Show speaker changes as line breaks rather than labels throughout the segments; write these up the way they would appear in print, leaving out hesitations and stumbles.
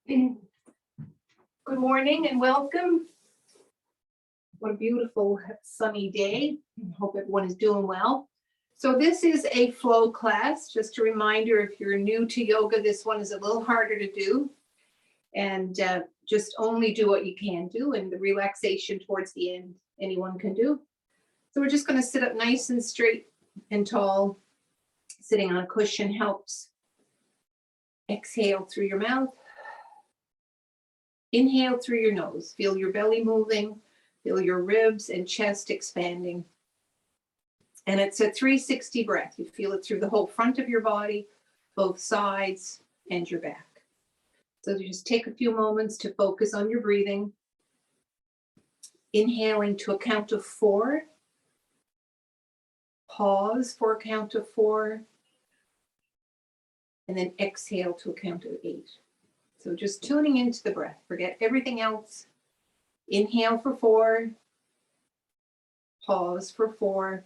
Good morning and welcome. What a beautiful sunny day. Hope everyone is doing well. So this is a flow class. Just a reminder, if you're new to yoga, this one is a little harder to do. And just only do what you can do, and the relaxation towards the end, anyone can do. So we're just going to sit up nice and straight and tall. Sitting on a cushion helps. Exhale through your mouth. Inhale through your nose. Feel your belly moving. Feel your ribs and chest expanding. And it's a 360 breath. You feel it through the whole front of your body, both sides, and your back. So you just take a few moments to focus on your breathing. Inhaling to a count of 4. Pause for a count of 4. And then exhale to a count of 8. So just tuning into the breath. Forget everything else. Inhale for 4. Pause for 4.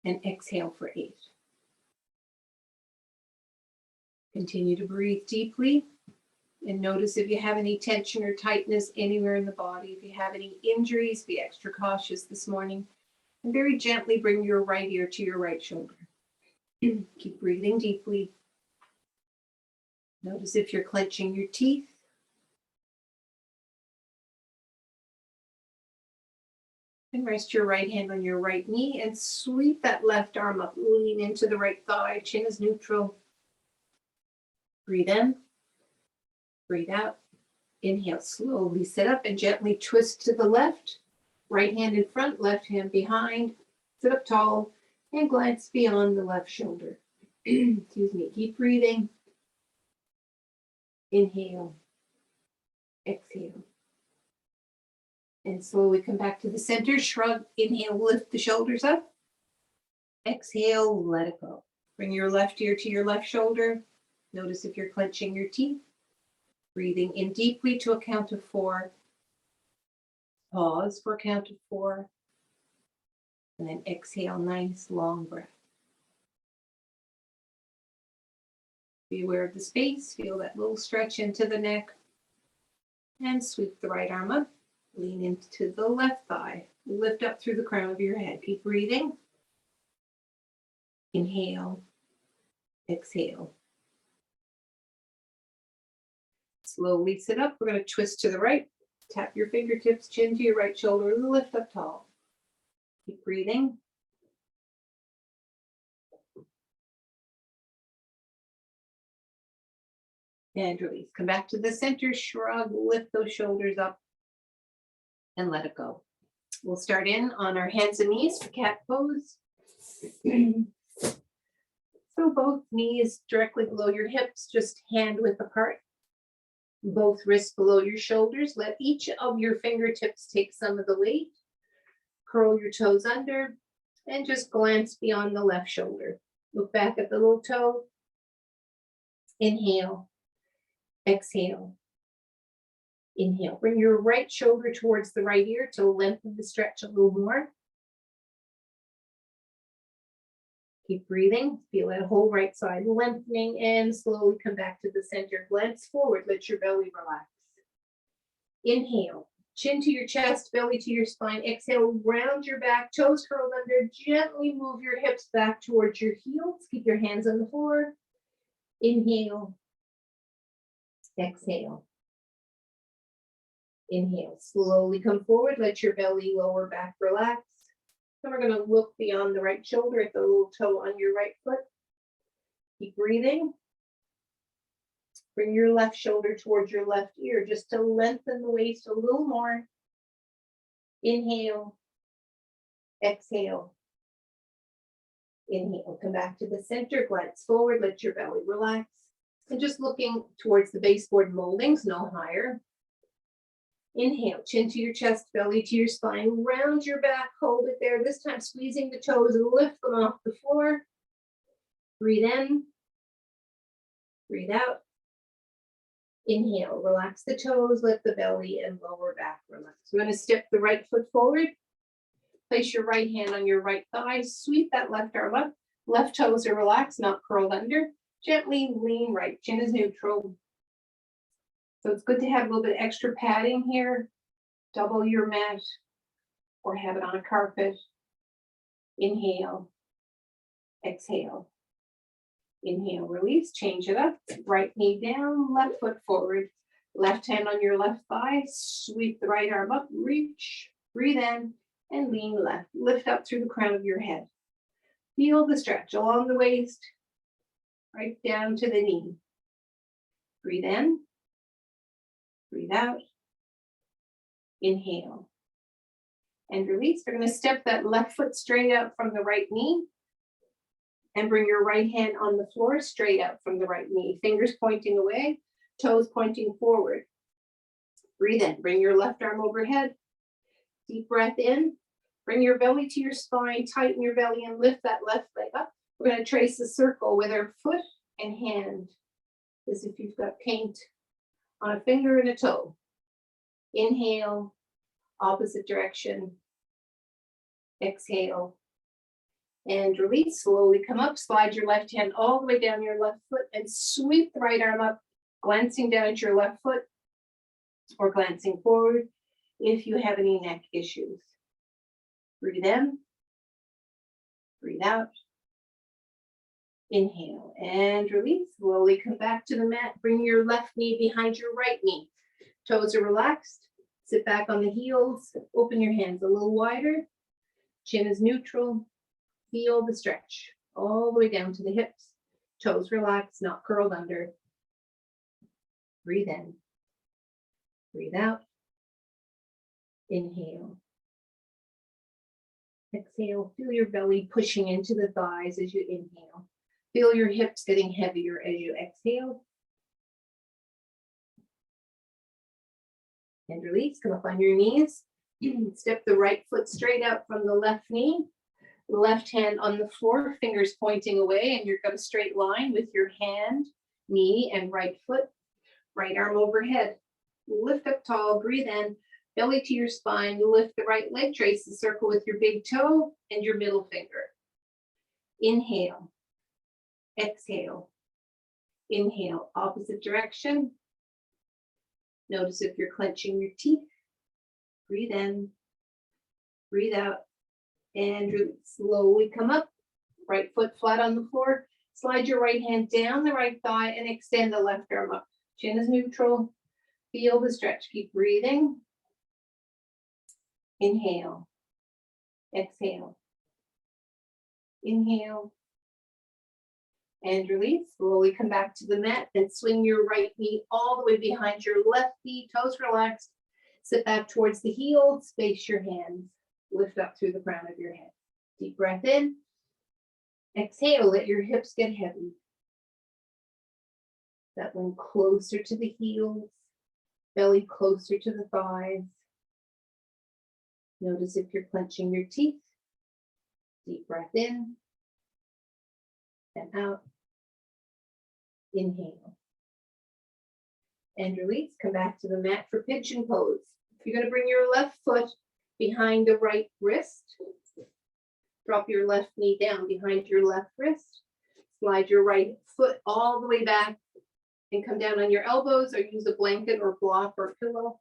And exhale for 8. Continue to breathe deeply. And notice if you have any tension or tightness anywhere in the body. If you have any injuries, be extra cautious this morning. And very gently bring your right ear to your right shoulder. Keep breathing deeply. Notice if you're clenching your teeth. And rest your right hand on your right knee and sweep that left arm up. Lean into the right thigh. Chin is neutral. Breathe in. Breathe out. Inhale, slowly sit up and gently twist to the left. Right hand in front, left hand behind. Sit up tall and glance beyond the left shoulder. Excuse me. Keep breathing. Inhale. Exhale. And slowly come back to the center. Shrug. Inhale, lift the shoulders up. Exhale, let it go. Bring your left ear to your left shoulder. Notice if you're clenching your teeth. Breathing in deeply to a count of 4. Pause for a count of 4. And then exhale, nice long breath. Be aware of the space. Feel that little stretch into the neck. And sweep the right arm up. Lean into the left thigh. Lift up through the crown of your head. Keep breathing. Inhale. Exhale. Slowly sit up. We're going to twist to the right. Tap your fingertips, chin to your right shoulder. Lift up tall. Keep breathing. And release. Come back to the center. Shrug. Lift those shoulders up. And let it go. We'll start in on our hands and knees for cat pose. So both knees directly below your hips, just hand width apart. Both wrists below your shoulders. Let each of your fingertips take some of the weight. Curl your toes under and just glance beyond the left shoulder. Look back at the little toe. Inhale. Exhale. Inhale. Bring your right shoulder towards the right ear to lengthen the stretch a little more. Keep breathing. Feel that whole right side lengthening and slowly come back to the center. Glance forward. Let your belly relax. Inhale. Chin to your chest, belly to your spine. Exhale. Round your back. Toes curled under. Gently move your hips back towards your heels. Keep your hands on the floor. Inhale. Exhale. Inhale, slowly come forward, let your belly, lower back relax. Then we're going to look beyond the right shoulder at the little toe on your right foot. Keep breathing. Bring your left shoulder towards your left ear just to lengthen the waist a little more. Inhale, exhale. Inhale, come back to the center, glance forward, let your belly relax. And just looking towards the baseboard moldings, no higher. Inhale, chin to your chest, belly to your spine, round your back, hold it there. This time squeezing the toes and lift them off the floor. Breathe in, breathe out. Inhale, relax the toes, let the belly and lower back relax. We're going to step the right foot forward. Place your right hand on your right thigh, sweep that left arm up. Left toes are relaxed, not curled under. Gently lean right, chin is neutral. So it's good to have a little bit extra padding here. Double your mat or have it on a carpet. Inhale, exhale. Inhale, release, change it up. Right knee down, left foot forward. Left hand on your left thigh, sweep the right arm up, reach, breathe in, and lean left. Lift up through the crown of your head. Feel the stretch along the waist, right down to the knee. Breathe in, breathe out. Inhale. And release. We're going to step that left foot straight out from the right knee and bring your right hand on the floor straight out from the right knee. Fingers pointing away, toes pointing forward. Breathe in. Bring your left arm overhead. Deep breath in. Bring your belly to your spine. Tighten your belly and lift that left leg up. We're going to trace a circle with our foot and hand as if you've got paint on a finger and a toe. Inhale. Opposite direction. Exhale. And release. Slowly come up. Slide your left hand all the way down your left foot and sweep the right arm up, glancing down at your left foot or glancing forward if you have any neck issues. Breathe in. Breathe out. Inhale and release. Slowly come back to the mat. Bring your left knee behind your right knee. Toes are relaxed. Sit back on the heels, open your hands a little wider. Chin is neutral. Feel the stretch all the way down to the hips. Toes relaxed, not curled under. Breathe in. Breathe out. Inhale. Exhale. Feel your belly pushing into the thighs as you inhale. Feel your hips getting heavier as you exhale. And release. Come up on your knees. Step the right foot straight out from the left knee. Left hand on the floor, fingers pointing away, and you're going to straight line with your hand, knee, and right foot. Right arm overhead. Lift up tall, breathe in, belly to your spine. Lift the right leg, trace the circle with your big toe and your middle finger. Inhale. Exhale. Inhale. Opposite direction. Notice if you're clenching your teeth. Breathe in, breathe out, and release. Slowly come up. Right foot flat on the floor. Slide your right hand down the right thigh and extend the left arm up. Chin is neutral. Feel the stretch. Keep breathing. Inhale. Exhale. Inhale. And release. Slowly come back to the mat and swing your right knee all the way behind your left knee. Toes relaxed. Sit back towards the heels. Space your hands. Lift up through the crown of your head. Deep breath in. Exhale. Let your hips get heavy. That one closer to the heels. Belly closer to the thighs. Notice if you're clenching your teeth. Deep breath in. And out. Inhale. And release. Come back to the mat for pigeon pose. You're going to bring your left foot behind the right wrist. Drop your left knee down behind your left wrist. Slide your right foot all the way back and come down on your elbows or use a blanket or block or pillow.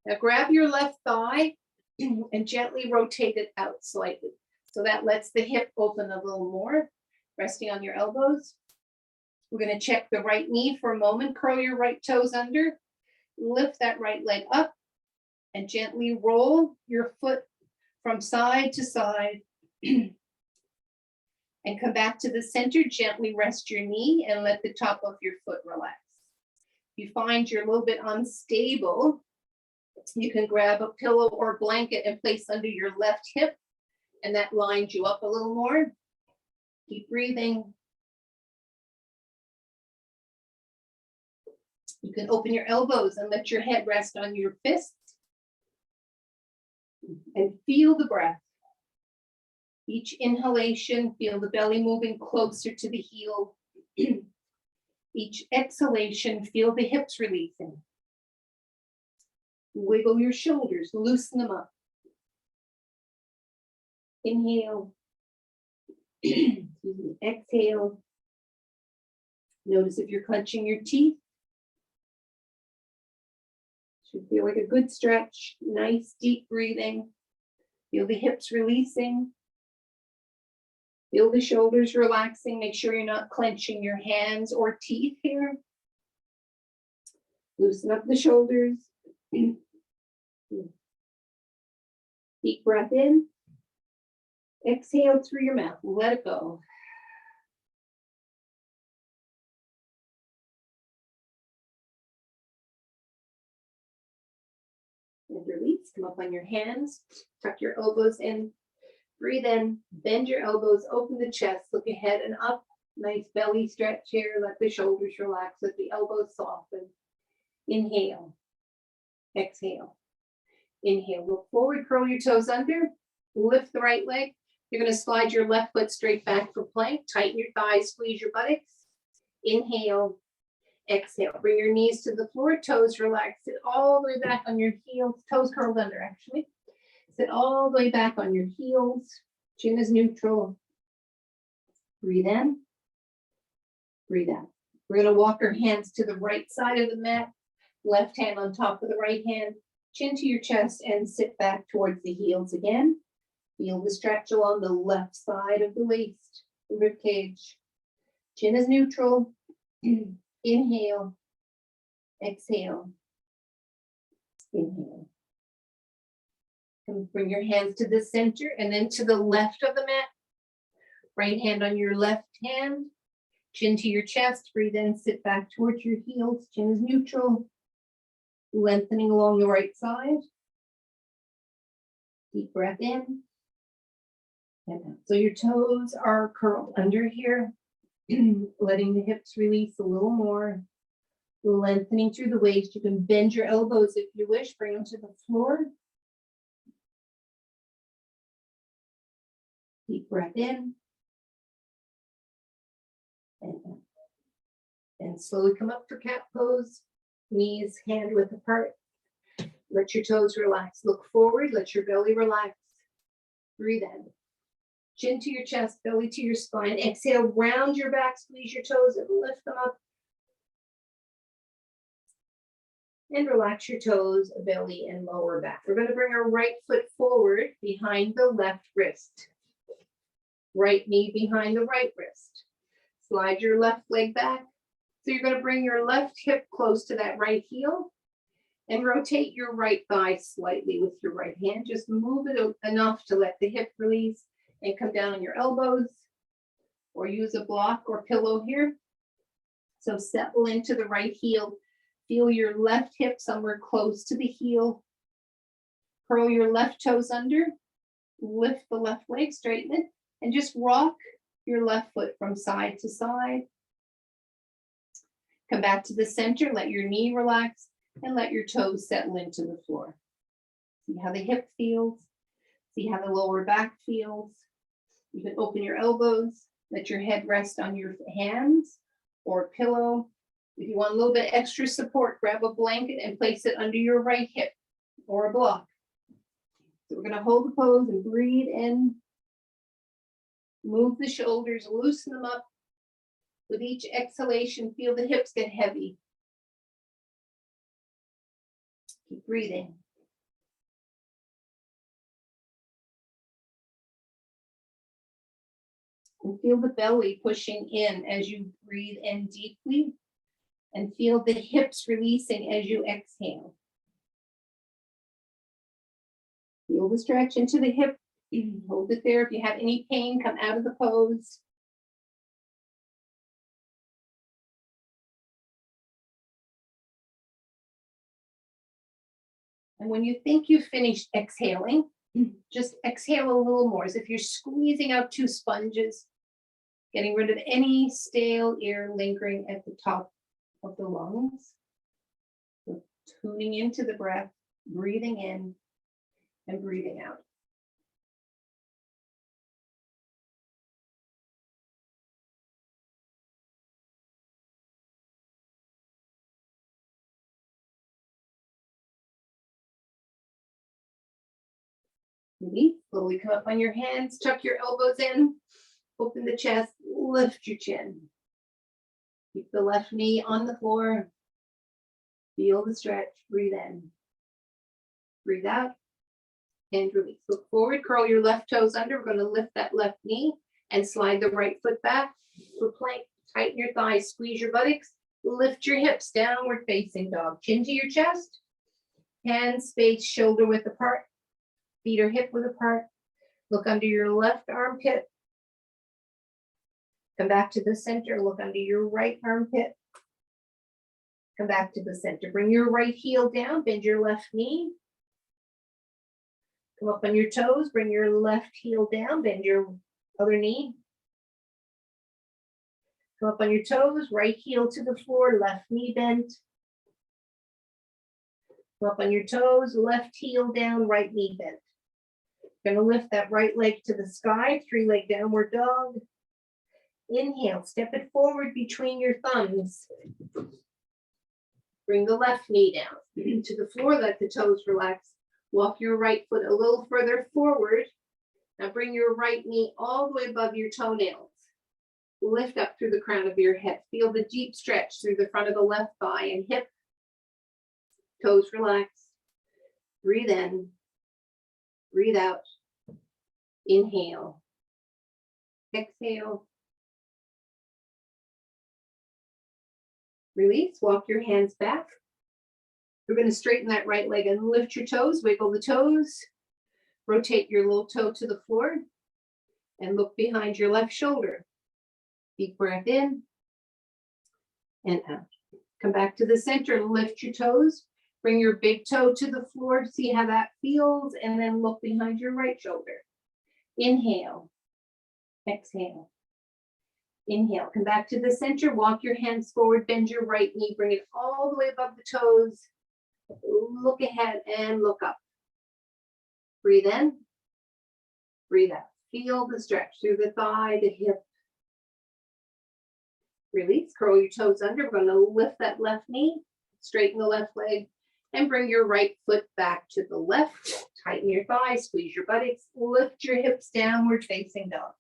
Now grab your left thigh and gently rotate it out slightly. So that lets the hip open a little more. Resting on your elbows. We're going to check the right knee for a moment. Curl your right toes under. Lift that right leg up and gently roll your foot from side to side. And come back to the center. Gently rest your knee and let the top of your foot relax. If you find you're a little bit unstable, you can grab a pillow or blanket and place under your left hip, and that lines you up a little more. Keep breathing. You can open your elbows and let your head rest on your fists. And feel the breath. Each inhalation, feel the belly moving closer to the heel. Each exhalation, feel the hips releasing. Wiggle your shoulders, loosen them up. Inhale. Exhale. Notice if you're clenching your teeth. Should feel like a good stretch, nice deep breathing. Feel the hips releasing. Feel the shoulders relaxing. Make sure you're not clenching your hands or teeth here. Loosen up the shoulders. Deep breath in. Exhale through your mouth. Let it go. And release. Come up on your hands. Tuck your elbows in. Breathe in. Bend your elbows. Open the chest. Look ahead and up. Nice belly stretch here. Let the shoulders relax. Let the elbows soften. Inhale. Exhale. Inhale. Look forward. Curl your toes under. Lift the right leg. You're going to slide your left foot straight back for plank. Tighten your thighs. Squeeze your buttocks. Inhale. Exhale. Bring your knees to the floor. Toes relax. Sit all the way back on your heels. Toes curled under, actually. Sit all the way back on your heels. Chin is neutral. Breathe in. Breathe out. We're going to walk our hands to the right side of the mat. Left hand on top of the right hand. Chin to your chest and sit back towards the heels again. Feel the stretch along the left side of the waist, the rib cage. Chin is neutral. Inhale. Exhale. Inhale. And bring your hands to the center and then to the left of the mat. Right hand on your left hand. Chin to your chest. Breathe in. Sit back towards your heels. Chin is neutral. Lengthening along the right side. Deep breath in. And out. So your toes are curled under here. Letting the hips release a little more. Lengthening through the waist. You can bend your elbows if you wish. Bring them to the floor. Deep breath in. And out. And slowly come up for cat pose. Knees hand width apart. Let your toes relax. Look forward. Let your belly relax. Breathe in. Chin to your chest, belly to your spine. Exhale, round your back, squeeze your toes and lift them up. And relax your toes, belly, and lower back. We're going to bring our right foot forward behind the left wrist. Right knee behind the right wrist. Slide your left leg back. So you're going to bring your left hip close to that right heel and rotate your right thigh slightly with your right hand. Just move it enough to let the hip release and come down on your elbows or use a block or pillow here. So settle into the right heel. Feel your left hip somewhere close to the heel. Curl your left toes under. Lift the left leg, straighten it, and just rock your left foot from side to side. Come back to the center, let your knee relax, and let your toes settle into the floor. See how the hip feels. See how the lower back feels. You can open your elbows, let your head rest on your hands or a pillow. If you want a little bit extra support, grab a blanket and place it under your right hip or a block. So we're going to hold the pose and breathe in. Move the shoulders, loosen them up. With each exhalation, feel the hips get heavy. Keep breathing. And feel the belly pushing in as you breathe in deeply. And feel the hips releasing as you exhale. Feel the stretch into the hip. Hold it there. If you have any pain, come out of the pose. And when you think you've finished exhaling, just exhale a little more, as if you're squeezing out two sponges, getting rid of any stale air lingering at the top of the lungs. So tuning into the breath, breathing in and breathing out. Release. Slowly come up on your hands, tuck your elbows in, open the chest, lift your chin. Keep the left knee on the floor. Feel the stretch, breathe in. Breathe out and release. Look forward, curl your left toes under. We're going to lift that left knee and slide the right foot back for plank. Tighten your thighs, squeeze your buttocks, lift your hips, downward facing dog. Chin to your chest, hands space, shoulder width apart, feet are hip width apart. Look under your left armpit. Come back to the center, look under your right armpit. Come back to the center. Bring your right heel down, bend your left knee. Come up on your toes, bring your left heel down, bend your other knee. Come up on your toes, right heel to the floor, left knee bent. Come up on your toes, left heel down, right knee bent. Gonna lift that right leg to the sky, 3-leg downward dog. Inhale, step it forward between your thumbs. Bring the left knee down to the floor, let the toes relax. Walk your right foot a little further forward. Now bring your right knee all the way above your toenails. Lift up through the crown of your head. Feel the deep stretch through the front of the left thigh and hip. Toes relax. Breathe in. Breathe out. Inhale. Exhale. Release. Walk your hands back. We're going to straighten that right leg and lift your toes. Wiggle the toes. Rotate your little toe to the floor and look behind your left shoulder. Deep breath in and out. Come back to the center, lift your toes. Bring your big toe to the floor, see how that feels, and then look behind your right shoulder. Inhale, exhale. Inhale, come back to the center, walk your hands forward, bend your right knee, bring it all the way above the toes. Look ahead and look up. Breathe in, breathe out. Feel the stretch through the thigh, the hip. Release, curl your toes under. We're going to lift that left knee, straighten the left leg, and bring your right foot back to the left. Tighten your thighs, squeeze your buttocks, lift your hips, downward facing dog.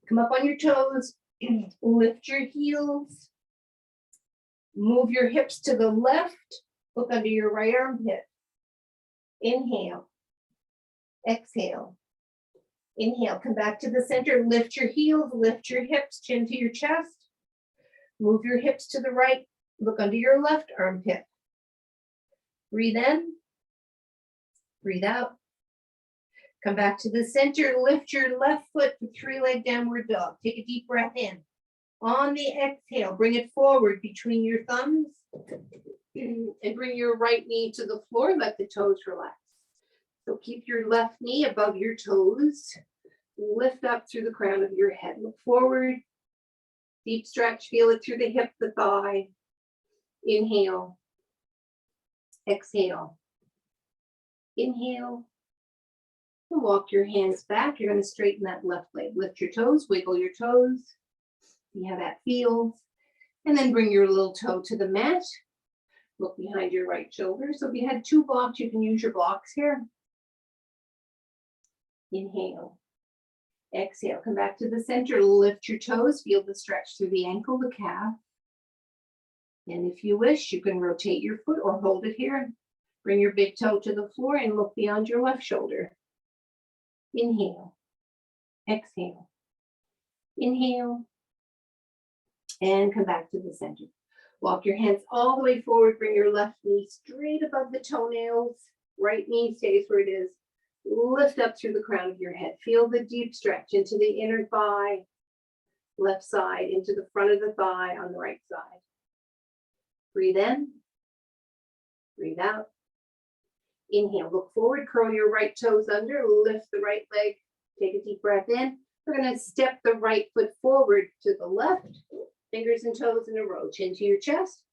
Come up on your toes, lift your heels, move your hips to the left, look under your right armpit. Inhale, exhale. Inhale, come back to the center, lift your heels, lift your hips, chin to your chest. Move your hips to the right, look under your left armpit. Breathe in, breathe out. Come back to the center, lift your left foot to 3-leg downward dog. Take a deep breath in. On the exhale, bring it forward between your thumbs and bring your right knee to the floor, let the toes relax. So keep your left knee above your toes, lift up through the crown of your head, look forward. Deep stretch, feel it through the hip, the thigh. Inhale, exhale. Inhale, and walk your hands back. You're going to straighten that left leg. Lift your toes, wiggle your toes. See how that feels. And then bring your little toe to the mat. Look behind your right shoulder. So if you had 2 blocks, you can use your blocks here. Inhale. Exhale, come back to the center, lift your toes, feel the stretch through the ankle, the calf. And if you wish, you can rotate your foot or hold it here. Bring your big toe to the floor and look beyond your left shoulder. Inhale, exhale, inhale, and come back to the center. Walk your hands all the way forward, bring your left knee straight above the toenails. Right knee stays where it is. Lift up through the crown of your head. Feel the deep stretch into the inner thigh, left side, into the front of the thigh on the right side. Breathe in, breathe out. Inhale, look forward, curl your right toes under, lift the right leg, take a deep breath in. We're going to step the right foot forward to the left, fingers and toes in a row, chin to your chest.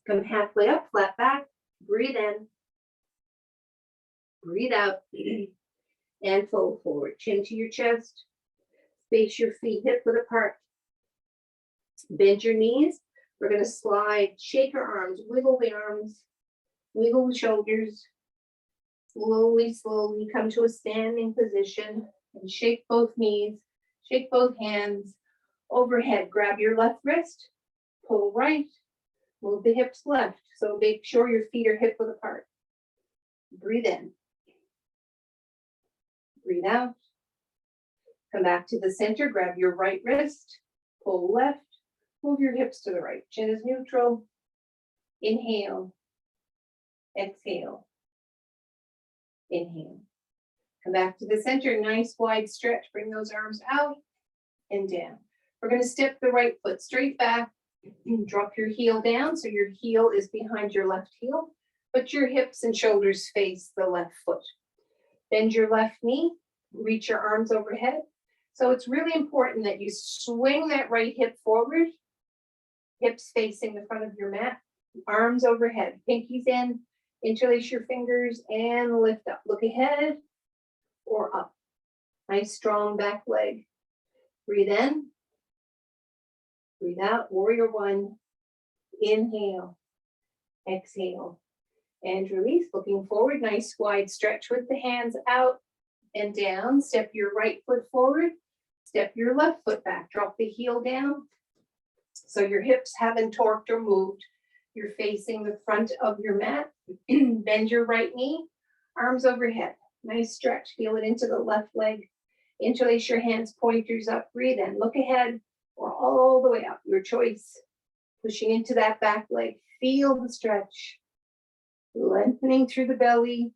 Come halfway up, flat back, breathe in. Breathe out and fold forward. Chin to your chest. Space your feet hip width apart. Bend your knees. We're going to slide, shake your arms, wiggle the arms, wiggle the shoulders. Slowly, slowly come to a standing position and shake both knees, shake both hands. Overhead, grab your left wrist, pull right, move the hips left. So make sure your feet are hip width apart. Breathe in. Breathe out. Come back to the center, grab your right wrist, pull left, move your hips to the right. Chin is neutral. Inhale. Exhale. Inhale. Come back to the center, nice wide stretch. Bring those arms out and down. We're going to step the right foot straight back. Drop your heel down so your heel is behind your left heel, but your hips and shoulders face the left foot. Bend your left knee, reach your arms overhead. So it's really important that you swing that right hip forward, hips facing the front of your mat, arms overhead, pinkies in, interlace your fingers and lift up. Look ahead or up. Nice strong back leg. Breathe in. Breathe out. Warrior one. Inhale. Exhale. And release. Looking forward. Nice wide stretch with the hands out and down. Step your right foot forward. Step your left foot back. Drop the heel down. So your hips haven't torqued or moved. You're facing the front of your mat. Bend your right knee. Arms overhead. Nice stretch. Feel it into the left leg. Interlace your hands, pointers up. Breathe in. Look ahead or all the way up. Your choice. Pushing into that back leg. Feel the stretch. Lengthening through the belly.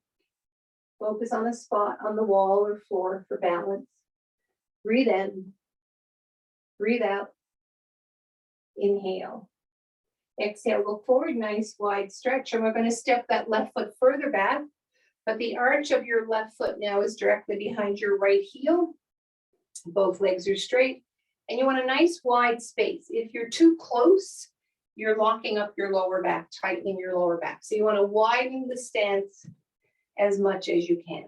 Focus on a spot on the wall or floor for balance. Breathe in. Breathe out. Inhale. Exhale. Look forward. Nice wide stretch. And we're going to step that left foot further back. But the arch of your left foot now is directly behind your right heel. Both legs are straight. And you want a nice wide space. If you're too close, you're locking up your lower back, tightening your lower back. So you want to widen the stance as much as you can.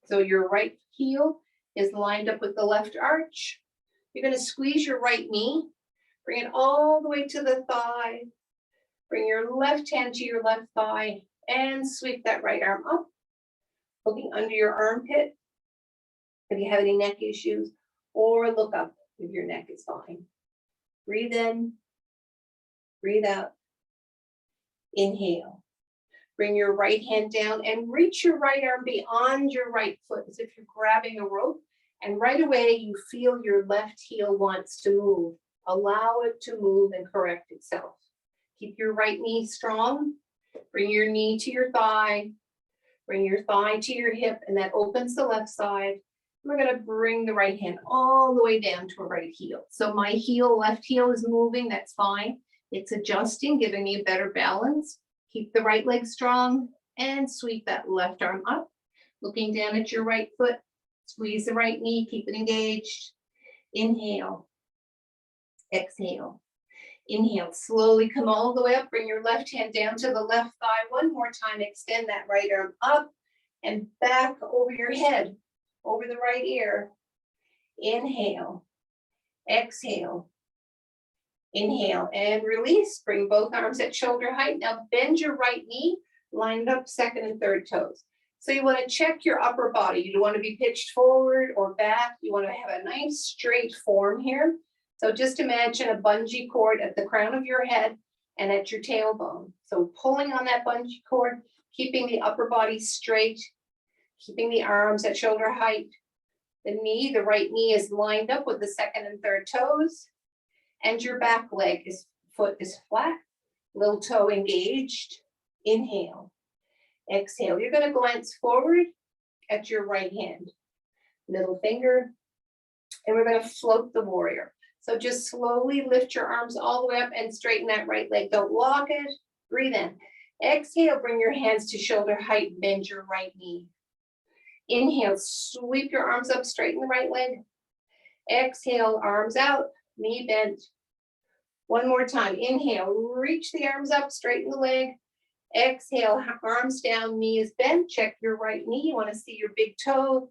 So your right heel is lined up with the left arch. You're going to squeeze your right knee. Bring it all the way to the thigh. Bring your left hand to your left thigh and sweep that right arm up. Looking under your armpit if you have any neck issues, or look up if your neck is fine. Breathe in, breathe out, inhale. Bring your right hand down and reach your right arm beyond your right foot as if you're grabbing a rope, and right away you feel your left heel wants to move. Allow it to move and correct itself. Keep your right knee strong. Bring your knee to your thigh. Bring your thigh to your hip, and that opens the left side. We're going to bring the right hand all the way down to a right heel. So my heel, left heel is moving. That's fine. It's adjusting, giving me a better balance. Keep the right leg strong and sweep that left arm up. Looking down at your right foot. Squeeze the right knee. Keep it engaged. Inhale. Exhale. Inhale, slowly come all the way up. Bring your left hand down to the left thigh. One more time, extend that right arm up and back over your head, over the right ear. Inhale, exhale, inhale, and release. Bring both arms at shoulder height. Now bend your right knee, lined up second and third toes. So you want to check your upper body. You don't want to be pitched forward or back. You want to have a nice straight form here. So just imagine a bungee cord at the crown of your head and at your tailbone. So pulling on that bungee cord, keeping the upper body straight, keeping the arms at shoulder height. The knee, the right knee is lined up with the second and third toes, and your back leg foot is flat, little toe engaged. Inhale, exhale. You're going to glance forward at your right hand, middle finger, and we're going to float the warrior. So just slowly lift your arms all the way up and straighten that right leg. Don't lock it. Breathe in. Exhale, bring your hands to shoulder height, bend your right knee. Inhale, sweep your arms up, straighten the right leg. Exhale, arms out, knee bent. One more time. Inhale, reach the arms up, straighten the leg. Exhale, arms down, knee is bent. Check your right knee. You want to see your big toe.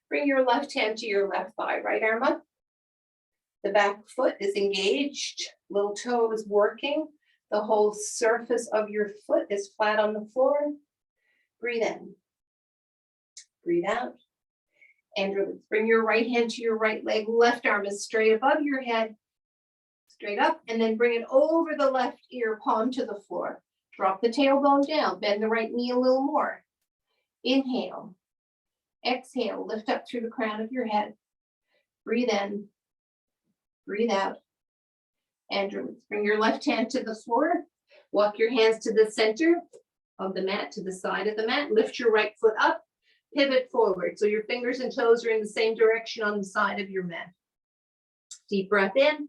Bring your left hand to your left thigh, right arm up. The back foot is engaged, little toe is working. The whole surface of your foot is flat on the floor. Breathe in, breathe out, and release. Bring your right hand to your right leg. Left arm is straight above your head, straight up, and then bring it over the left ear, palm to the floor. Drop the tailbone down, bend the right knee a little more. Inhale. Exhale, lift up through the crown of your head. Breathe in, breathe out, and release. Bring your left hand to the floor. Walk your hands to the center of the mat, to the side of the mat. Lift your right foot up, pivot forward. So your fingers and toes are in the same direction on the side of your mat. Deep breath in.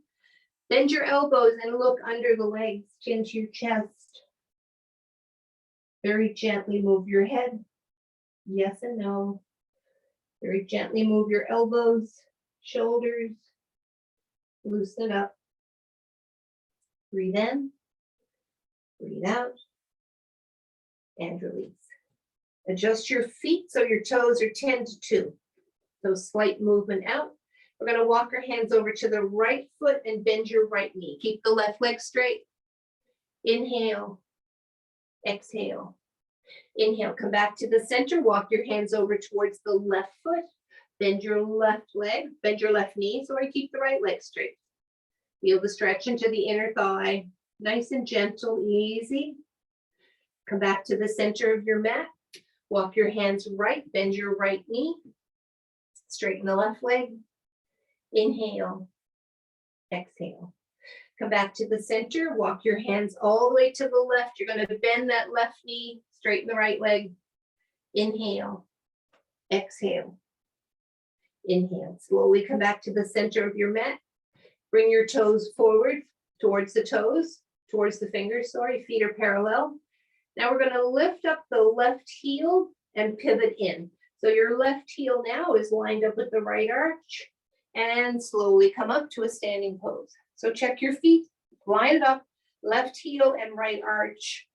Bend your elbows and look under the legs, chin to your chest. Very gently move your head. Yes and no. Very gently move your elbows, shoulders. Loosen it up. Breathe in, breathe out, and release. Adjust your feet so your toes are 10 to 2. So slight movement out. We're going to walk our hands over to the right foot and bend your right knee. Keep the left leg straight. Inhale, exhale. Inhale, come back to the center. Walk your hands over towards the left foot. Bend your left leg, bend your left knee. Sorry, keep the right leg straight. Feel the stretch into the inner thigh. Nice and gentle, easy. Come back to the center of your mat. Walk your hands right, bend your right knee. Straighten the left leg. Inhale, exhale. Come back to the center. Walk your hands all the way to the left. You're going to bend that left knee, straighten the right leg. Inhale, exhale. Inhale. Slowly come back to the center of your mat. Bring your toes forward towards the toes, towards the fingers, sorry, feet are parallel. Now we're going to lift up the left heel and pivot in. So your left heel now is lined up with the right arch and slowly come up to a standing pose. So check your feet, line it up, left heel and right arch.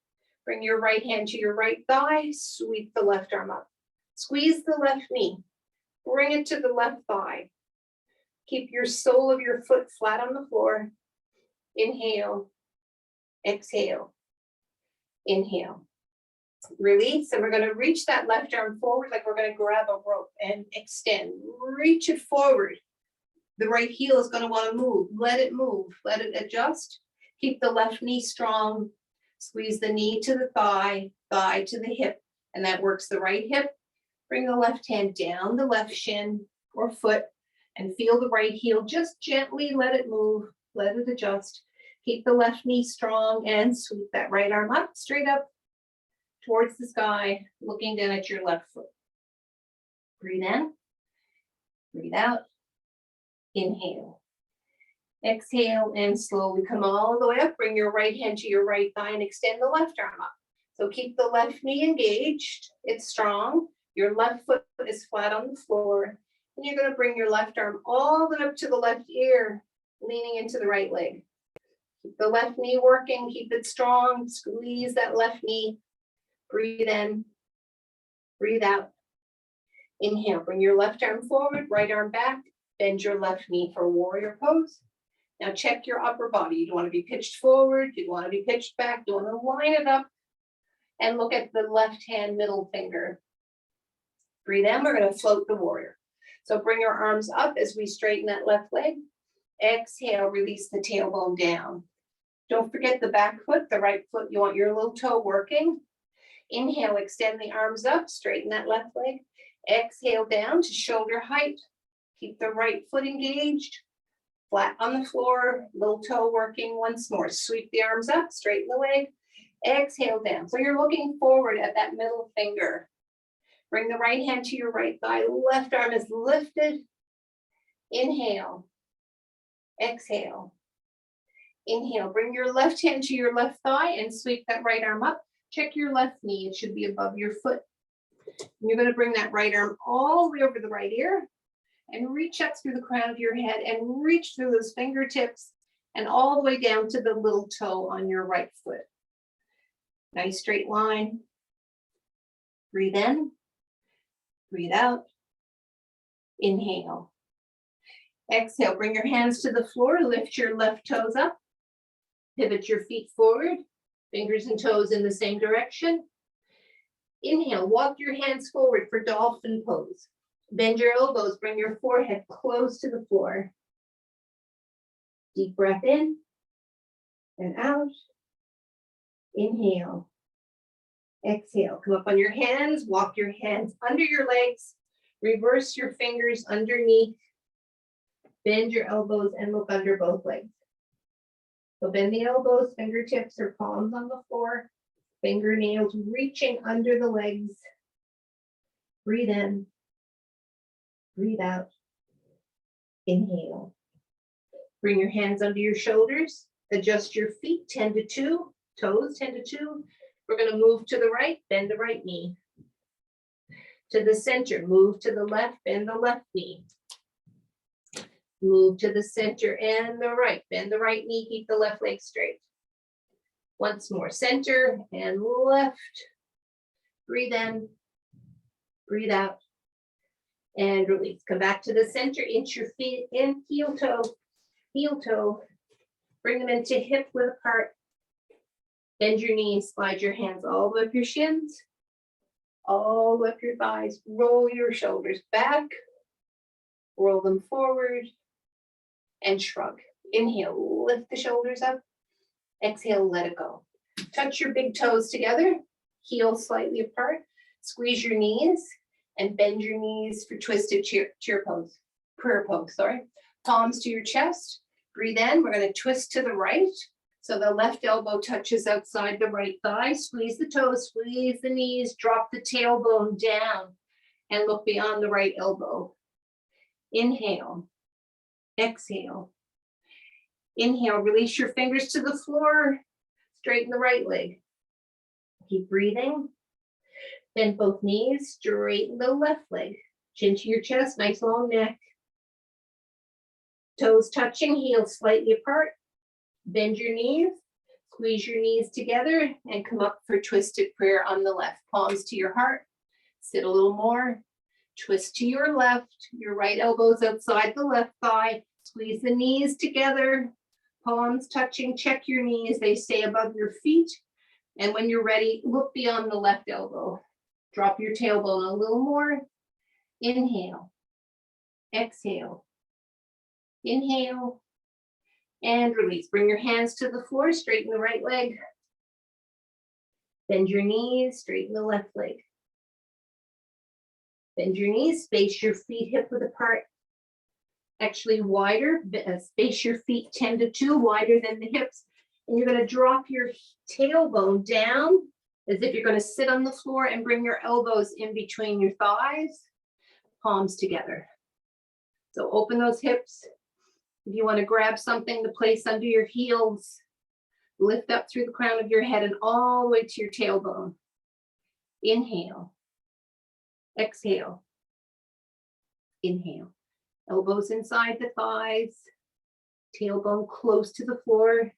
Bring your right hand to your right thigh, sweep the left arm up. Squeeze the left knee, bring it to the left thigh. Keep your sole of your foot flat on the floor. Inhale, exhale, inhale. Release, and we're going to reach that left arm forward like we're going to grab a rope and extend. Reach it forward. The right heel is going to want to move. Let it move. Let it adjust. Keep the left knee strong. Squeeze the knee to the thigh, thigh to the hip, and that works the right hip. Bring the left hand down the left shin or foot and feel the right heel. Just gently let it move. Let it adjust. Keep the left knee strong and sweep that right arm up, straight up towards the sky, looking down at your left foot. Breathe in, breathe out, inhale. Exhale and slowly come all the way up. Bring your right hand to your right thigh and extend the left arm up. So keep the left knee engaged. It's strong. Your left foot is flat on the floor. And you're going to bring your left arm all the way up to the left ear, leaning into the right leg. Keep the left knee working. Keep it strong. Squeeze that left knee. Breathe in. Breathe out. Inhale. Bring your left arm forward, right arm back. Bend your left knee for warrior pose. Now check your upper body. You don't want to be pitched forward. You don't want to be pitched back. You want to line it up and look at the left hand middle finger. Breathe in. We're going to float the warrior. So bring your arms up as we straighten that left leg. Exhale, release the tailbone down. Don't forget the back foot, the right foot. You want your little toe working. Inhale, extend the arms up, straighten that left leg. Exhale down to shoulder height. Keep the right foot engaged. Flat on the floor, little toe working once more. Sweep the arms up, straighten the leg. Exhale down. So you're looking forward at that middle finger. Bring the right hand to your right thigh. Left arm is lifted. Inhale. Exhale. Inhale. Bring your left hand to your left thigh and sweep that right arm up. Check your left knee. It should be above your foot. And you're going to bring that right arm all the way over the right ear and reach up through the crown of your head and reach through those fingertips and all the way down to the little toe on your right foot. Nice straight line. Breathe in. Breathe out. Inhale. Exhale. Bring your hands to the floor. Lift your left toes up. Pivot your feet forward. Fingers and toes in the same direction. Inhale. Walk your hands forward for dolphin pose. Bend your elbows. Bring your forehead close to the floor. Deep breath in and out. Inhale. Exhale, come up on your hands, walk your hands under your legs, reverse your fingers underneath, bend your elbows and look under both legs. So bend the elbows, fingertips or palms on the floor, fingernails reaching under the legs. Breathe in, breathe out, inhale. Bring your hands under your shoulders, adjust your feet 10 to 2, toes 10 to 2. We're going to move to the right, bend the right knee. To the center, move to the left, bend the left knee. Move to the center and the right, bend the right knee, keep the left leg straight. Once more, center and left. Breathe in, breathe out, and release. Come back to the center, inch your feet in, heel toe. Bring them into hip width apart. Bend your knees, slide your hands all the way up your shins, all the way up your thighs. Roll your shoulders back, roll them forward, and shrug. Inhale, lift the shoulders up. Exhale, let it go. Touch your big toes together, heels slightly apart. Squeeze your knees and bend your knees for twisted prayer pose, sorry. Palms to your chest. Breathe in. We're going to twist to the right. So the left elbow touches outside the right thigh. Squeeze the toes, squeeze the knees, drop the tailbone down and look beyond the right elbow. Inhale, exhale. Inhale, release your fingers to the floor, straighten the right leg. Keep breathing. Bend both knees, straighten the left leg. Chin to your chest, nice long neck. Toes touching, heels slightly apart. Bend your knees, squeeze your knees together, and come up for twisted prayer on the left. Palms to your heart. Sit a little more. Twist to your left. Your right elbow's outside the left thigh. Squeeze the knees together. Palms touching. Check your knees. They stay above your feet. And when you're ready, look beyond the left elbow. Drop your tailbone a little more. Inhale. Exhale. Inhale. And release. Bring your hands to the floor. Straighten the right leg. Bend your knees. Straighten the left leg. Bend your knees. Space your feet hip width apart. Actually wider. Space your feet 10 to 2, wider than the hips. And you're going to drop your tailbone down as if you're going to sit on the floor and bring your elbows in between your thighs, palms together. So open those hips. If you want to grab something to place under your heels, lift up through the crown of your head and all the way to your tailbone. Inhale. Exhale. Inhale. Elbows inside the thighs. Tailbone close to the floor.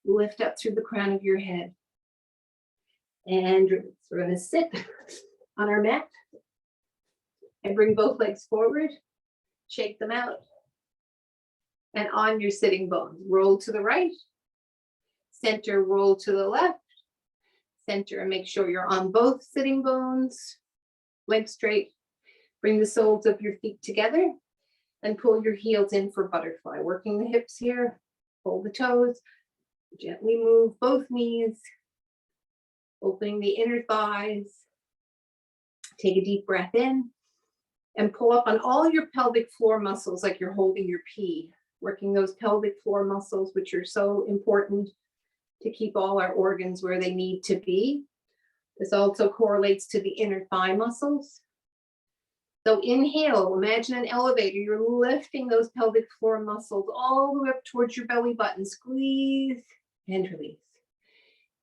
Lift up through the crown of your head. And release. We're going to sit on our mat and bring both legs forward. Shake them out. And on your sitting bones, roll to the right. Center, roll to the left. Center, and make sure you're on both sitting bones. Legs straight. Bring the soles of your feet together and pull your heels in for butterfly. Working the hips here. Pull the toes. Gently move both knees. Opening the inner thighs. Take a deep breath in and pull up on all your pelvic floor muscles like you're holding your pee. Working those pelvic floor muscles, which are so important to keep all our organs where they need to be. This also correlates to the inner thigh muscles. So inhale, imagine an elevator. You're lifting those pelvic floor muscles all the way up towards your belly button. Squeeze and release.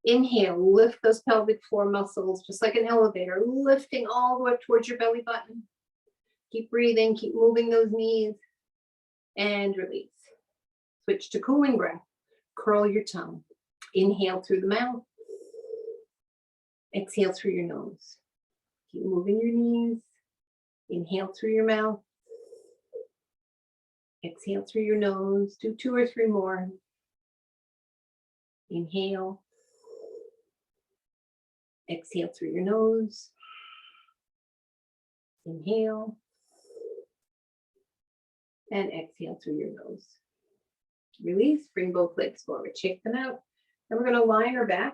Inhale, lift those pelvic floor muscles just like an elevator, lifting all the way up towards your belly button. Keep breathing, keep moving those knees and release. Switch to cooling breath. Curl your tongue. Inhale through the mouth. Exhale through your nose. Keep moving your knees. Inhale through your mouth. Exhale through your nose. Do 2 or 3 more. Inhale. Exhale through your nose. Inhale. And exhale through your nose. Release, bring both legs forward, shake them out. And we're going to lie on our back.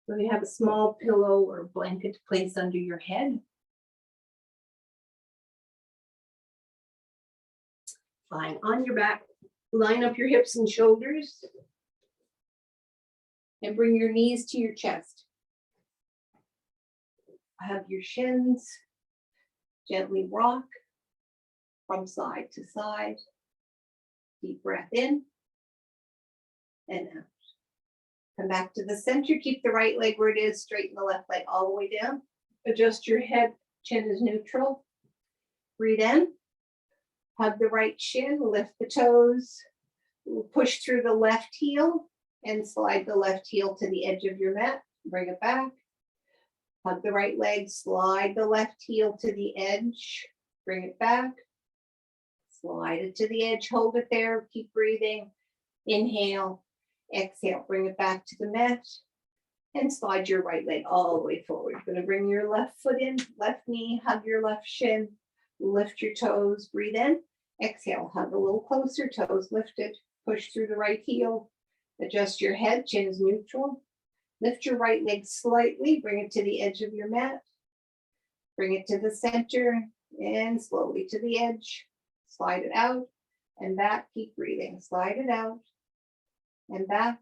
So you have a small pillow or blanket to place under your head. Lying on your back, line up your hips and shoulders. And bring your knees to your chest. Hug your shins. Gently rock from side to side. Deep breath in and out. Come back to the center. Keep the right leg where it is. Straighten the left leg all the way down. Adjust your head. Chin is neutral. Breathe in. Hug the right shin. Lift the toes. Push through the left heel and slide the left heel to the edge of your mat. Bring it back. Hug the right leg. Slide the left heel to the edge. Bring it back. Slide it to the edge. Hold it there. Keep breathing. Inhale. Exhale. Bring it back to the mat. And slide your right leg all the way forward. You're going to bring your left foot in. Left knee. Hug your left shin. Lift your toes. Breathe in. Exhale. Hug a little closer. Toes lifted. Push through the right heel. Adjust your head. Chin is neutral. Lift your right leg slightly. Bring it to the edge of your mat. Bring it to the center. And slowly to the edge. Slide it out and back. Keep breathing. Slide it out and back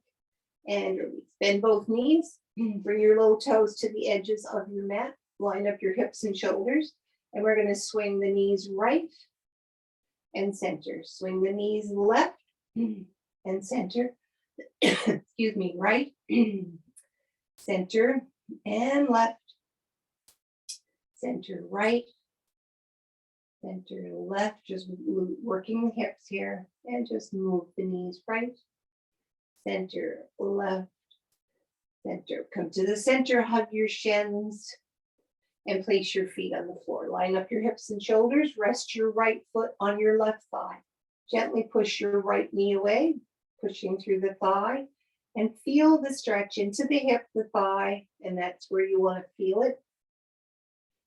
and release. Bend both knees. Bring your little toes to the edges of your mat. Line up your hips and shoulders. And we're going to swing the knees right and center. Swing the knees left and center. Excuse me, right, center and left. Center right. Center left, just working the hips here and just move the knees right, center left, center. Come to the center, hug your shins and place your feet on the floor. Line up your hips and shoulders, rest your right foot on your left thigh. Gently push your right knee away, pushing through the thigh and feel the stretch into the hip, the thigh, and that's where you want to feel it.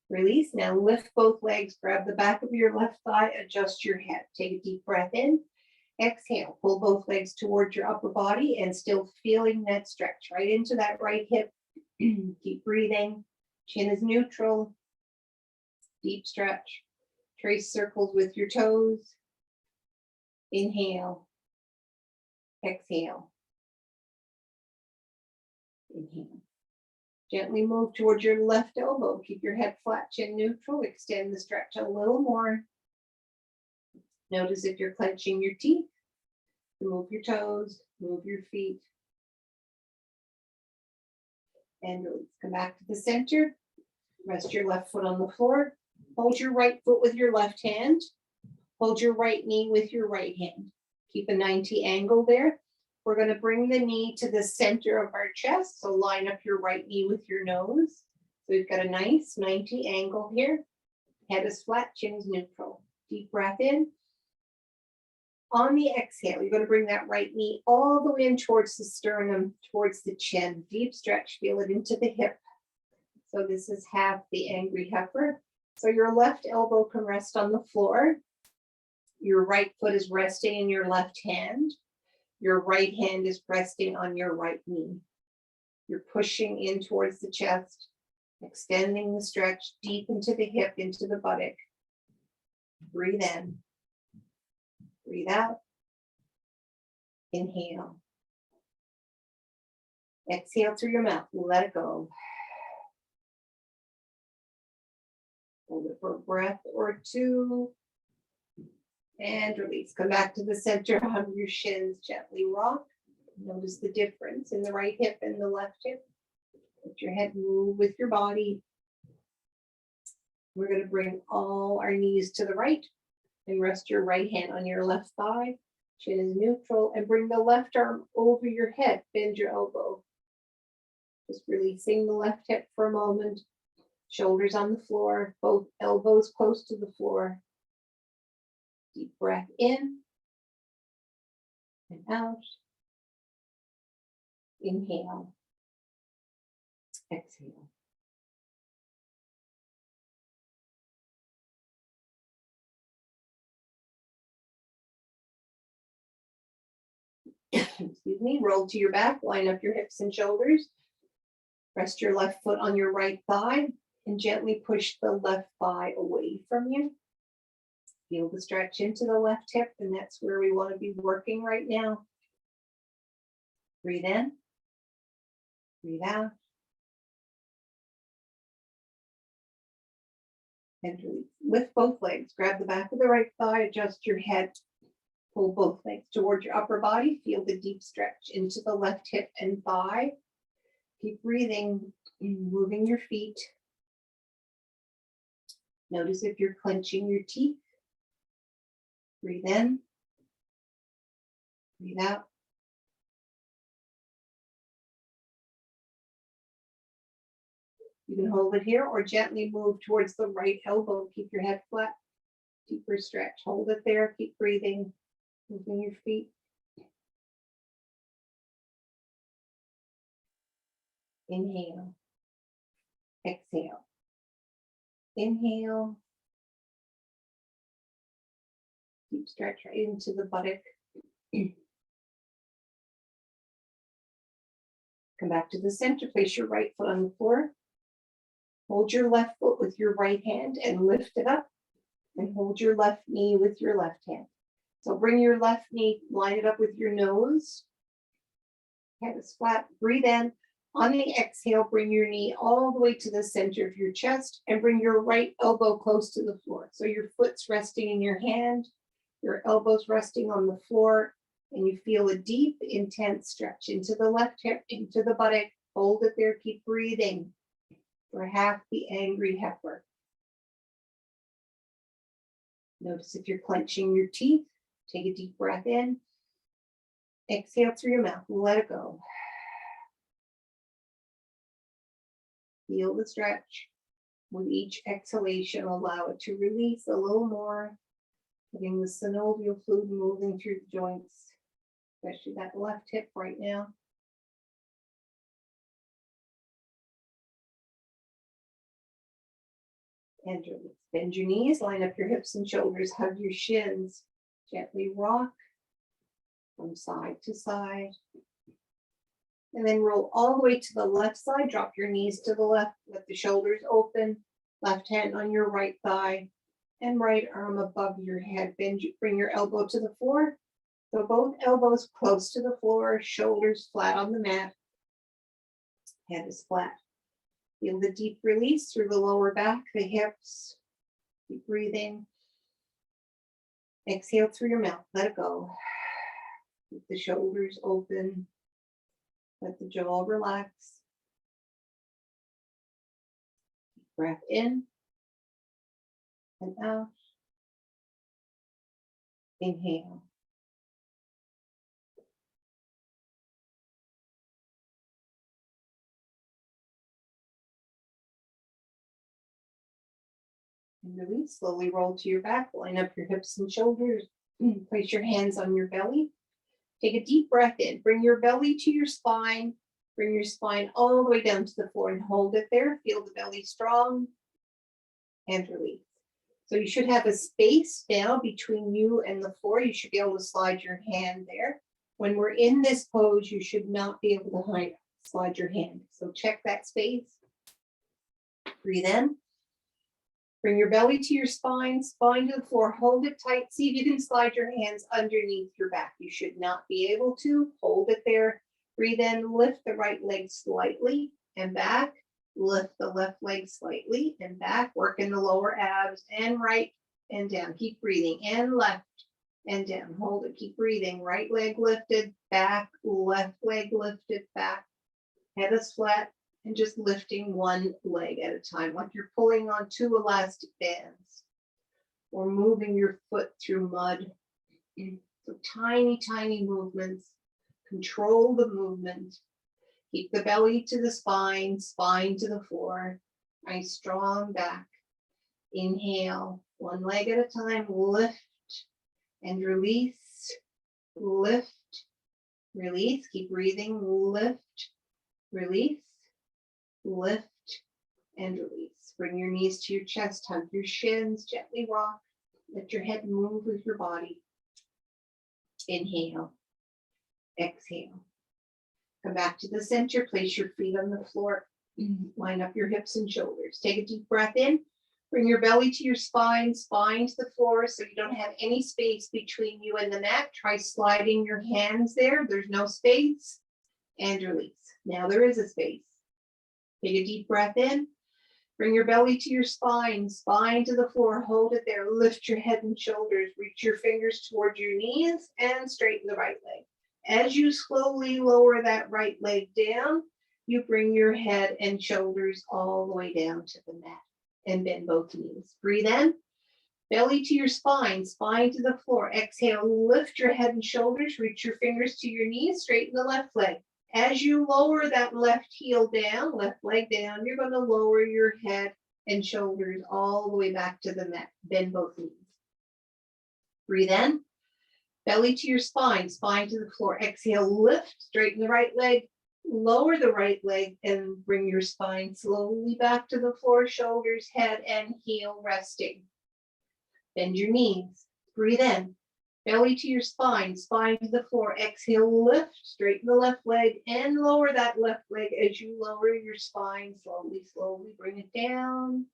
Release. Now lift both legs, grab the back of your left thigh, adjust your head. Take a deep breath in. Exhale. Pull both legs towards your upper body and still feeling that stretch right into that right hip. Keep breathing. Chin is neutral. Deep stretch. Trace circles with your toes. Inhale. Exhale. Inhale. Gently move towards your left elbow. Keep your head flat, chin neutral. Extend the stretch a little more. Notice if you're clenching your teeth. Move your toes, move your feet. And release. Come back to the center. Rest your left foot on the floor. Hold your right foot with your left hand. Hold your right knee with your right hand. Keep a 90 angle there. We're going to bring the knee to the center of our chest. So line up your right knee with your nose. So we've got a nice 90 angle here. Head is flat, chin is neutral. Deep breath in. On the exhale, you're going to bring that right knee all the way in towards the sternum, towards the chin. Deep stretch, feel it into the hip. So this is half the angry heifer. So your left elbow can rest on the floor. Your right foot is resting in your left hand. Your right hand is resting on your right knee. You're pushing in towards the chest, extending the stretch deep into the hip, into the buttock. Breathe in. Breathe out. Inhale. Exhale through your mouth. Let it go. Hold it for a breath or two. And release. Come back to the center. Hug your shins. Gently rock. Notice the difference in the right hip and the left hip. Let your head move with your body. We're going to bring all our knees to the right and rest your right hand on your left thigh. Chin is neutral and bring the left arm over your head. Bend your elbow. Just releasing the left hip for a moment. Shoulders on the floor. Both elbows close to the floor. Deep breath in and out. Inhale. Exhale. Excuse me. Roll to your back. Line up your hips and shoulders. Rest your left foot on your right thigh and gently push the left thigh away from you. Feel the stretch into the left hip, and that's where we want to be working right now. Breathe in, breathe out, and release. Lift both legs. Grab the back of the right thigh, adjust your head, pull both legs towards your upper body. Feel the deep stretch into the left hip and thigh. Keep breathing, moving your feet. Notice if you're clenching your teeth. Breathe in, breathe out. You can hold it here or gently move towards the right elbow. Keep your head flat, deeper stretch. Hold it there, keep breathing, moving your feet. Inhale, exhale. Inhale, deep stretch right into the buttock. Come back to the center, place your right foot on the floor. Hold your left foot with your right hand and lift it up, and hold your left knee with your left hand. So bring your left knee, line it up with your nose. Head is flat, breathe in. On the exhale, bring your knee all the way to the center of your chest and bring your right elbow close to the floor. So your foot's resting in your hand, your elbow's resting on the floor, and you feel a deep, intense stretch into the left hip, into the buttock. Hold it there, keep breathing for half the angry heifer. Notice if you're clenching your teeth. Take a deep breath in. Exhale through your mouth, let it go. Feel the stretch. With each exhalation, allow it to release a little more, getting the synovial fluid moving through the joints, especially that left hip right now. And release. Bend your knees, line up your hips and shoulders, hug your shins, gently rock from side to side. And then roll all the way to the left side, drop your knees to the left, let the shoulders open, left hand on your right thigh, and right arm above your head. Bring your elbow to the floor. So both elbows close to the floor, shoulders flat on the mat, head is flat. Feel the deep release through the lower back, the hips. Keep breathing. Exhale through your mouth, let it go. Keep the shoulders open. Let the jaw relax. Breath in and out. Inhale. And release. Slowly roll to your back. Line up your hips and shoulders. Place your hands on your belly. Take a deep breath in. Bring your belly to your spine. Bring your spine all the way down to the floor and hold it there. Feel the belly strong. And release. So you should have a space now between you and the floor. You should be able to slide your hand there. When we're in this pose, you should not be able to slide your hand. So check that space. Breathe in. Bring your belly to your spine, spine to the floor, hold it tight. See if you can slide your hands underneath your back. You should not be able to. Hold it there. Breathe in, lift the right leg slightly and back. Lift the left leg slightly and back. Work in the lower abs and right and down. Keep breathing and left and down. Hold it, keep breathing. Right leg lifted, back, left leg lifted, back. Head is flat. And just lifting one leg at a time, like you're pulling on two elastic bands or moving your foot through mud. So tiny, tiny movements. Control the movement. Keep the belly to the spine, spine to the floor. Nice strong back. Inhale, one leg at a time, lift and release. Lift, release, keep breathing, lift, release. Lift and release. Bring your knees to your chest, hug your shins, gently rock. Let your head move with your body. Inhale, exhale. Come back to the center, place your feet on the floor. Line up your hips and shoulders. Take a deep breath in. Bring your belly to your spine, spine to the floor so you don't have any space between you and the mat. Try sliding your hands there. There's no space. And release. Now there is a space. Take a deep breath in. Bring your belly to your spine, spine to the floor. Hold it there. Lift your head and shoulders. Reach your fingers towards your knees and straighten the right leg. As you slowly lower that right leg down, you bring your head and shoulders all the way down to the mat and bend both knees. Breathe in. Belly to your spine, spine to the floor. Exhale, lift your head and shoulders. Reach your fingers to your knees. Straighten the left leg. As you lower that left heel down, left leg down, you're going to lower your head and shoulders all the way back to the mat. Bend both knees. Breathe in. Belly to your spine, spine to the floor. Exhale, lift, straighten the right leg, lower the right leg, and bring your spine slowly back to the floor, shoulders, head, and heel resting. Bend your knees. Breathe in. Belly to your spine, spine to the floor. Exhale, lift, straighten the left leg, and lower that left leg as you lower your spine. Slowly, slowly bring it down.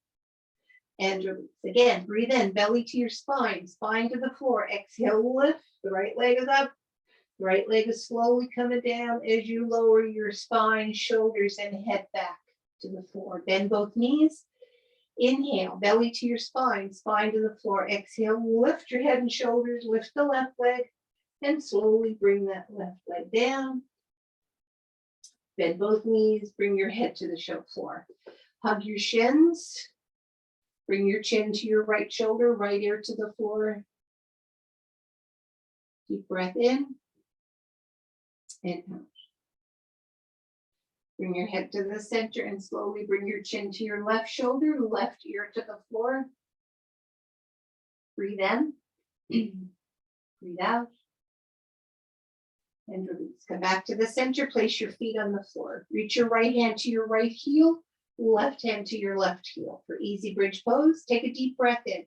And release. Again, breathe in. Belly to your spine, spine to the floor. Exhale, lift. The right leg is up. The right leg is slowly coming down as you lower your spine, shoulders, and head back to the floor. Bend both knees. Inhale, belly to your spine, spine to the floor. Exhale, lift your head and shoulders, lift the left leg, and slowly bring that left leg down. Bend both knees, bring your head to the show floor. Hug your shins. Bring your chin to your right shoulder, right ear to the floor. Deep breath in and out. Bring your head to the center and slowly bring your chin to your left shoulder, left ear to the floor. Breathe in, breathe out, and release. Come back to the center, place your feet on the floor. Reach your right hand to your right heel, left hand to your left heel. For easy bridge pose, take a deep breath in.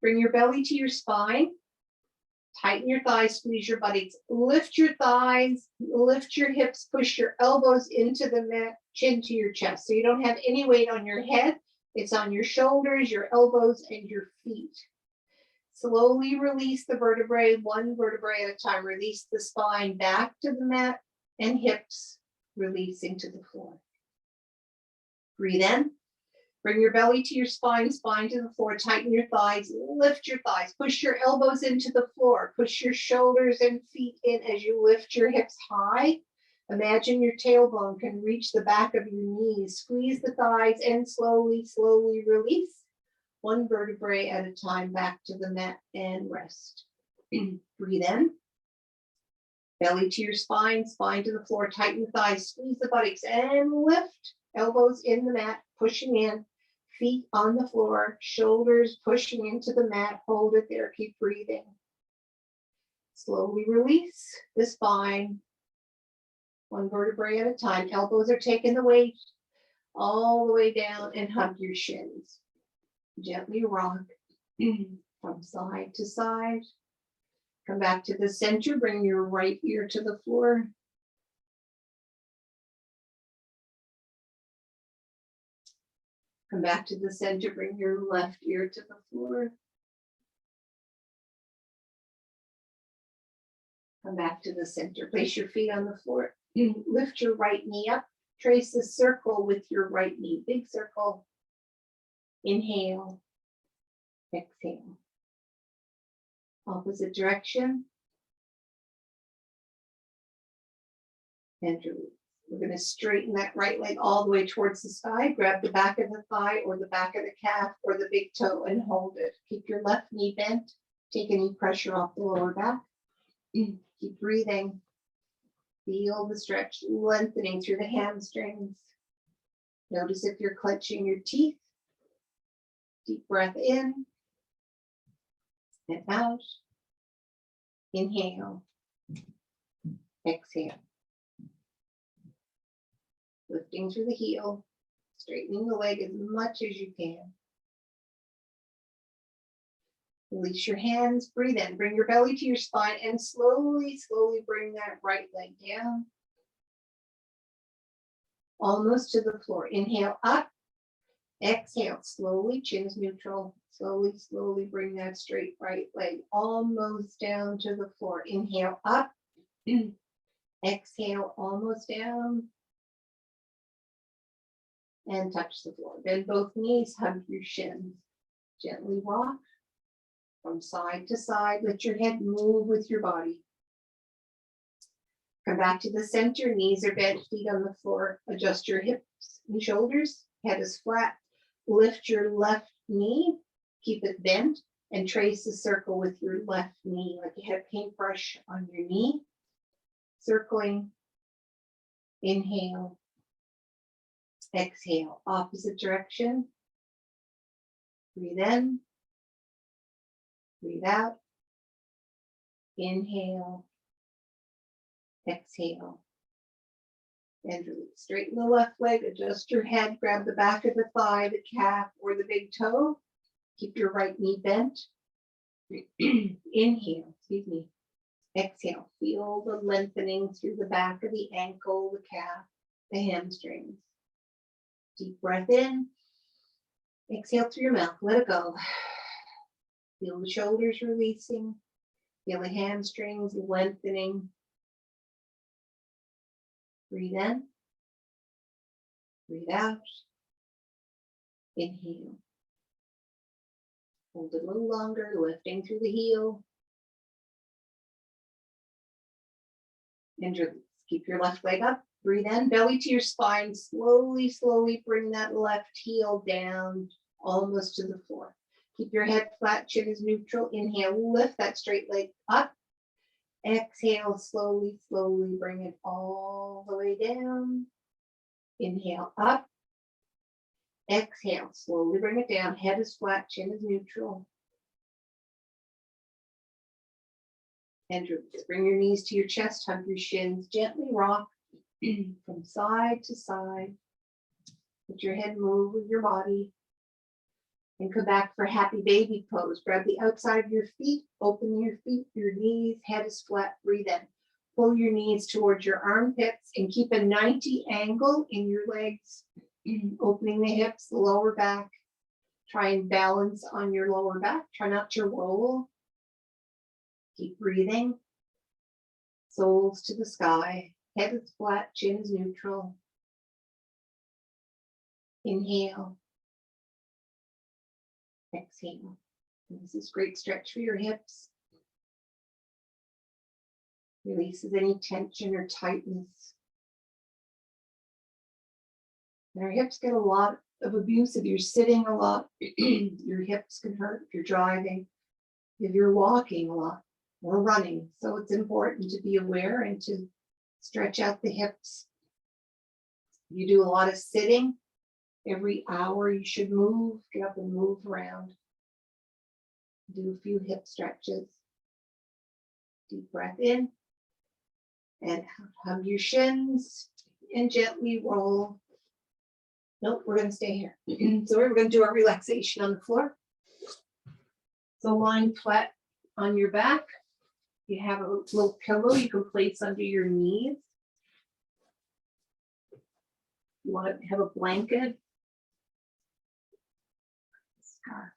Bring your belly to your spine. Tighten your thighs, squeeze your buttocks. Lift your thighs, lift your hips, push your elbows into the mat, chin to your chest. So you don't have any weight on your head. It's on your shoulders, your elbows, and your feet. Slowly release the vertebrae, one vertebrae at a time. Release the spine back to the mat and hips releasing to the floor. Breathe in. Bring your belly to your spine, spine to the floor. Tighten your thighs, lift your thighs. Push your elbows into the floor. Push your shoulders and feet in as you lift your hips high. Imagine your tailbone can reach the back of your knees. Squeeze the thighs and slowly, slowly release. One vertebrae at a time back to the mat and rest. Breathe in. Belly to your spine, spine to the floor. Tighten the thighs, squeeze the buttocks and lift. Elbows in the mat, pushing in. Feet on the floor, shoulders pushing into the mat. Hold it there. Keep breathing. Slowly release the spine. One vertebrae at a time. Elbows are taking the weight all the way down and hug your shins. Gently rock from side to side. Come back to the center. Bring your right ear to the floor. Come back to the center, bring your left ear to the floor. Come back to the center, place your feet on the floor. Lift your right knee up, trace a circle with your right knee, big circle. Inhale, exhale. Opposite direction. And release. We're going to straighten that right leg all the way towards the sky. Grab the back of the thigh or the back of the calf or the big toe and hold it. Keep your left knee bent. Take any pressure off the lower back. Keep breathing. Feel the stretch lengthening through the hamstrings. Notice if you're clenching your teeth. Deep breath in and out. Inhale. Exhale. Lifting through the heel, straightening the leg as much as you can. Release your hands, breathe in, bring your belly to your spine, and slowly, slowly bring that right leg down. almost to the floor. Inhale up, exhale, slowly, chin is neutral. Slowly, slowly bring that straight right leg almost down to the floor. Inhale up, exhale, almost down, and touch the floor. Bend both knees, hug your shins. Gently rock from side to side. Let your head move with your body. Come back to the center, knees are bent, feet on the floor. Adjust your hips and shoulders, head is flat. Lift your left knee, keep it bent, and trace a circle with your left knee, like you had a paintbrush on your knee. Circling, inhale, exhale, opposite direction. Breathe in, breathe out, inhale, exhale, and release. Straighten the left leg, adjust your head, grab the back of the thigh, the calf, or the big toe. Keep your right knee bent. Inhale, exhale. Feel the lengthening through the back of the ankle, the calf, the hamstrings. Deep breath in. Exhale through your mouth, let it go. Feel the shoulders releasing. Feel the hamstrings lengthening. Breathe in. Breathe out. Inhale. Hold it a little longer, lifting through the heel. And release. Keep your left leg up. Breathe in, belly to your spine. Slowly, slowly bring that left heel down, almost to the floor. Keep your head flat, chin is neutral. Inhale, lift that straight leg up. Exhale, slowly, slowly bring it all the way down. Inhale, up. Exhale, slowly bring it down. Head is flat, chin is neutral. And release. Bring your knees to your chest, hug your shins, gently rock from side to side. Let your head move with your body. And come back for happy baby pose. Grab the outside of your feet, open your feet, your knees, head is flat, breathe in. Pull your knees towards your armpits and keep a 90 angle in your legs, opening the hips, the lower back. Try and balance on your lower back. Try not to roll. Keep breathing. Soles to the sky. Head is flat, chin is neutral. Inhale. Exhale. And this is great stretch for your hips. Releases any tension or tightness. And our hips get a lot of abuse if you're sitting a lot. Your hips can hurt if you're driving, if you're walking a lot or running. So it's important to be aware and to stretch out the hips. You do a lot of sitting. Every hour you should move, get up and move around. Do a few hip stretches. Deep breath in and hug your shins and gently roll. Nope, we're going to stay here. So we're going to do our relaxation on the floor. So lying flat on your back. You have a little pillow you can place under your knees. You want to have a blanket. Scarf.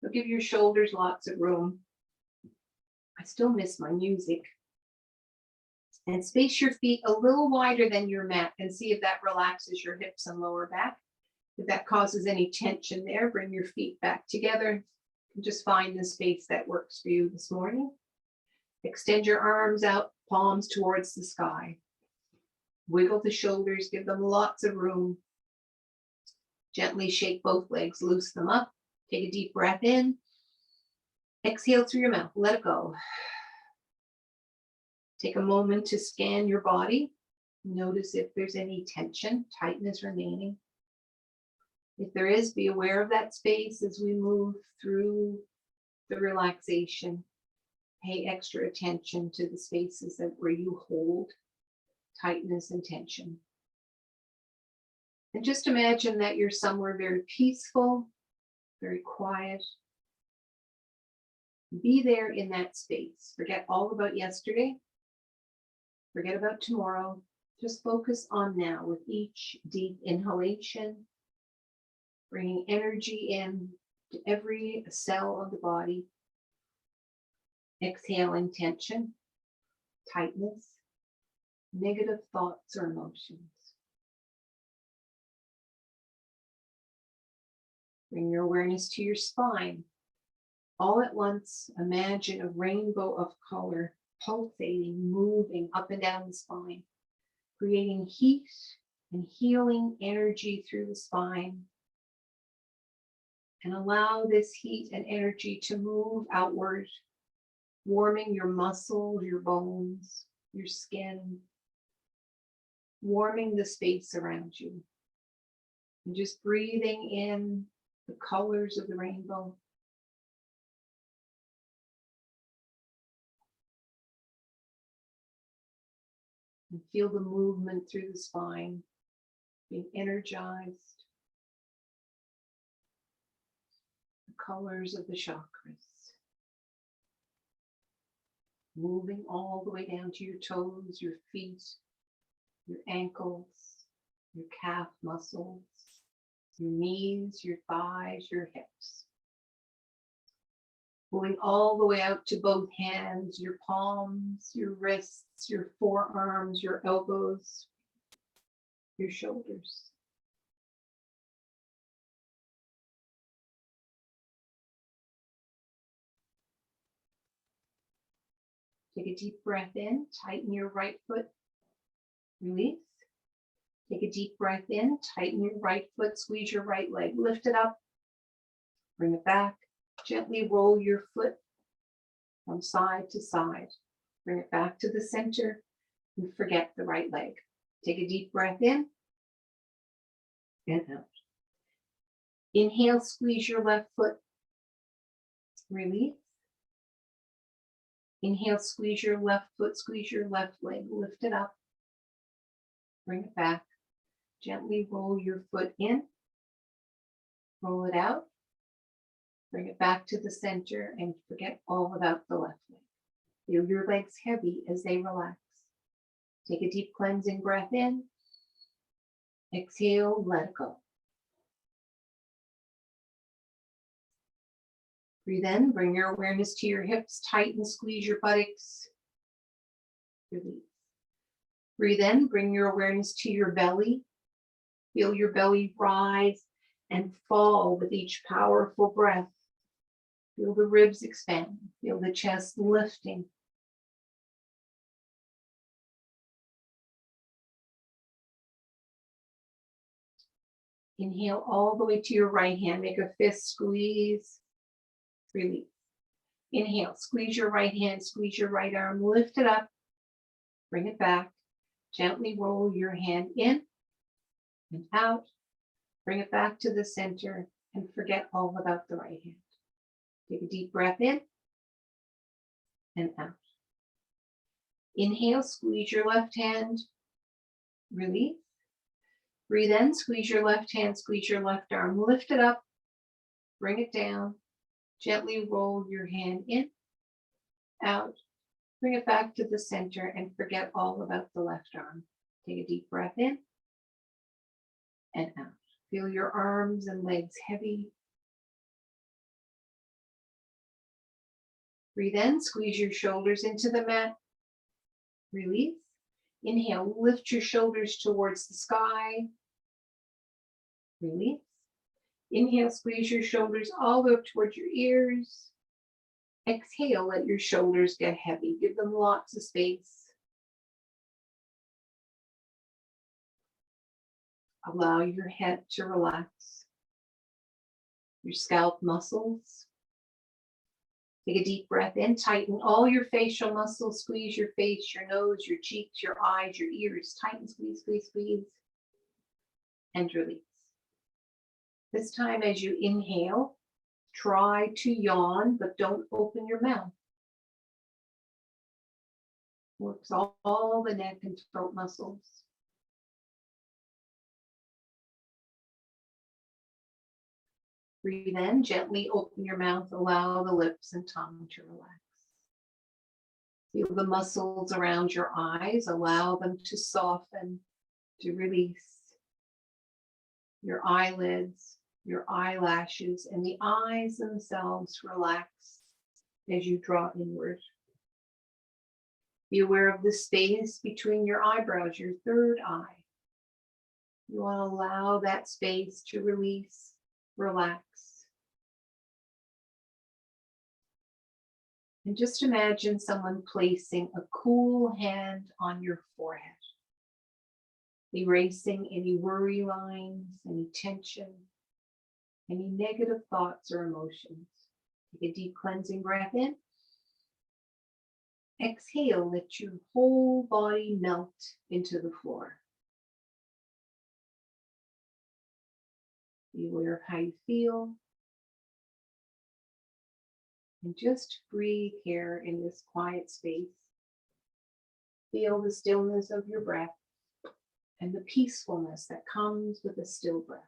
So give your shoulders lots of room. I still miss my music. And space your feet a little wider than your mat and see if that relaxes your hips and lower back. If that causes any tension there, bring your feet back together. Just find the space that works for you this morning. Extend your arms out, palms towards the sky. Wiggle the shoulders, give them lots of room. Gently shake both legs, loose them up. Take a deep breath in. Exhale through your mouth, let it go. Take a moment to scan your body. Notice if there's any tension, tightness remaining. If there is, be aware of that space as we move through the relaxation. Pay extra attention to the spaces where you hold tightness and tension. And just imagine that you're somewhere very peaceful, very quiet. Be there in that space. Forget all about yesterday. Forget about tomorrow. Just focus on now with each deep inhalation, bringing energy in to every cell of the body. Exhaling tension, tightness, negative thoughts or emotions. Bring your awareness to your spine. All at once, imagine a rainbow of color pulsating, moving up and down the spine, creating heat and healing energy through the spine. And allow this heat and energy to move outward, warming your muscles, your bones, your skin, warming the space around you. And just breathing in the colors of the rainbow. And feel the movement through the spine, being energized. The colors of the chakras. Moving all the way down to your toes, your feet, your ankles, your calf muscles, your knees, your thighs, your hips. Moving all the way out to both hands, your palms, your wrists, your forearms, your elbows, your shoulders. Take a deep breath in, tighten your right foot, release. Take a deep breath in, tighten your right foot, squeeze your right leg, lift it up, bring it back. Gently roll your foot from side to side. Bring it back to the center and forget the right leg. Take a deep breath in and out. Inhale, squeeze your left foot, release. Inhale, squeeze your left foot, squeeze your left leg, lift it up, bring it back. Gently roll your foot in, roll it out, bring it back to the center and forget all about the left leg. Feel your legs heavy as they relax. Take a deep cleansing breath in, exhale, let it go. Breathe in, bring your awareness to your hips, tighten, squeeze your buttocks, release. Breathe in, bring your awareness to your belly. Feel your belly rise and fall with each powerful breath. Feel the ribs expand, feel the chest lifting. Inhale all the way to your right hand, make a fist squeeze, release. Inhale, squeeze your right hand, squeeze your right arm, lift it up, bring it back. Gently roll your hand in and out. Bring it back to the center and forget all about the right hand. Take a deep breath in and out. Inhale, squeeze your left hand, release. Breathe in, squeeze your left hand, squeeze your left arm, lift it up, bring it down. Gently roll your hand in, out. Bring it back to the center and forget all about the left arm. Take a deep breath in and out. Feel your arms and legs heavy. Breathe in, squeeze your shoulders into the mat. Release. Inhale, lift your shoulders towards the sky. Release. Inhale, squeeze your shoulders all the way up towards your ears. Exhale, let your shoulders get heavy. Give them lots of space. Allow your head to relax. Your scalp muscles. Take a deep breath in, tighten all your facial muscles, squeeze your face, your nose, your cheeks, your eyes, your ears. Tighten, squeeze, squeeze, squeeze, and release. This time as you inhale, try to yawn, but don't open your mouth. Works all the neck and throat muscles. Breathe in, gently open your mouth, allow the lips and tongue to relax. Feel the muscles around your eyes, allow them to soften, to release. Your eyelids, your eyelashes, and the eyes themselves relax as you draw inward. Be aware of the space between your eyebrows, your third eye. You want to allow that space to release, relax. And just imagine someone placing a cool hand on your forehead, erasing any worry lines, any tension, any negative thoughts or emotions. Take a deep cleansing breath in. Exhale, let your whole body melt into the floor. Be aware of how you feel. And just breathe here in this quiet space. Feel the stillness of your breath and the peacefulness that comes with a still breath.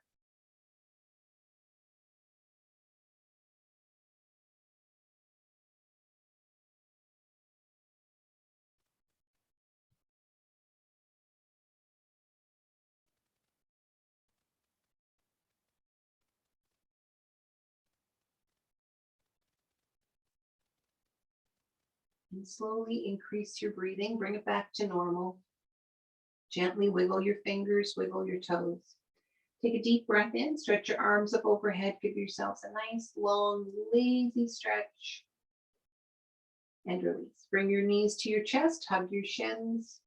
And slowly increase your breathing. Bring it back to normal. Gently wiggle your fingers, wiggle your toes. Take a deep breath in, stretch your arms up overhead. Give yourselves a nice, long, lazy stretch. And release. Bring your knees to your chest, hug your shins.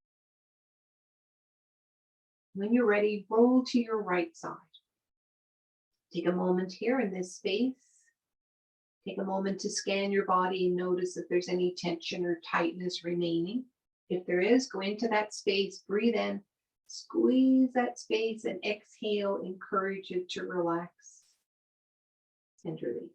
When you're ready, roll to your right side. Take a moment here in this space. Take a moment to scan your body and notice if there's any tension or tightness remaining. If there is, go into that space, breathe in, squeeze that space, and exhale, encourage it to relax and release.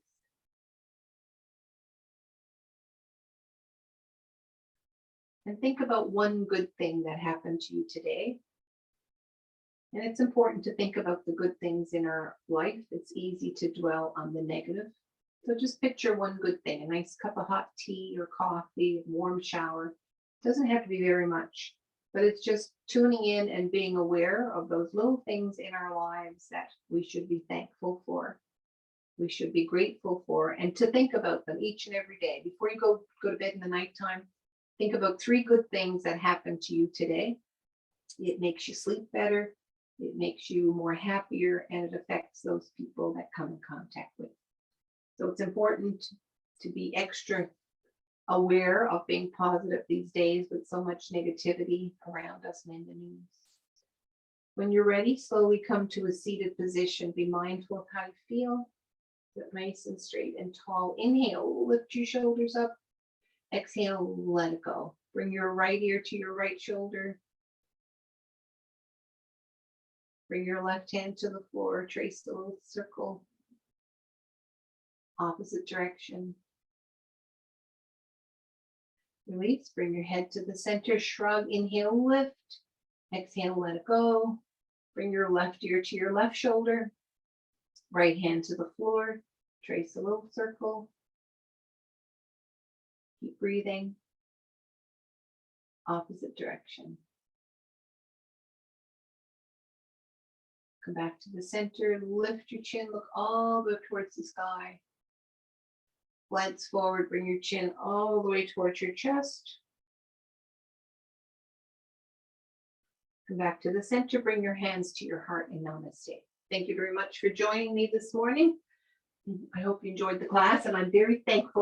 And think about one good thing that happened to you today. And it's important to think about the good things in our life. It's easy to dwell on the negative. So just picture one good thing, a nice cup of hot tea or coffee, a warm shower. It doesn't have to be very much, but it's just tuning in and being aware of those little things in our lives that we should be thankful for. We should be grateful for, and to think about them each and every day. Before you go to bed in the nighttime, think about 3 good things that happened to you today. It makes you sleep better, it makes you more happier, and it affects those people that come in contact with. So it's important to be extra aware of being positive these days with so much negativity around us and in the news. When you're ready, slowly come to a seated position. Be mindful of how you feel. Sit nice and straight and tall. Inhale, lift your shoulders up. Exhale, let it go. Bring your right ear to your right shoulder. Bring your left hand to the floor. Trace the little circle. Opposite direction. Release. Bring your head to the center. Shrug. Inhale, lift. Exhale, let it go. Bring your left ear to your left shoulder. Right hand to the floor. Trace a little circle. Keep breathing. Opposite direction. Come back to the center. Lift your chin. Look all the way towards the sky. Glance forward. Bring your chin all the way towards your chest. Come back to the center. Bring your hands to your heart and namaste. Thank you very much for joining me this morning. I hope you enjoyed the class, and I'm very thankful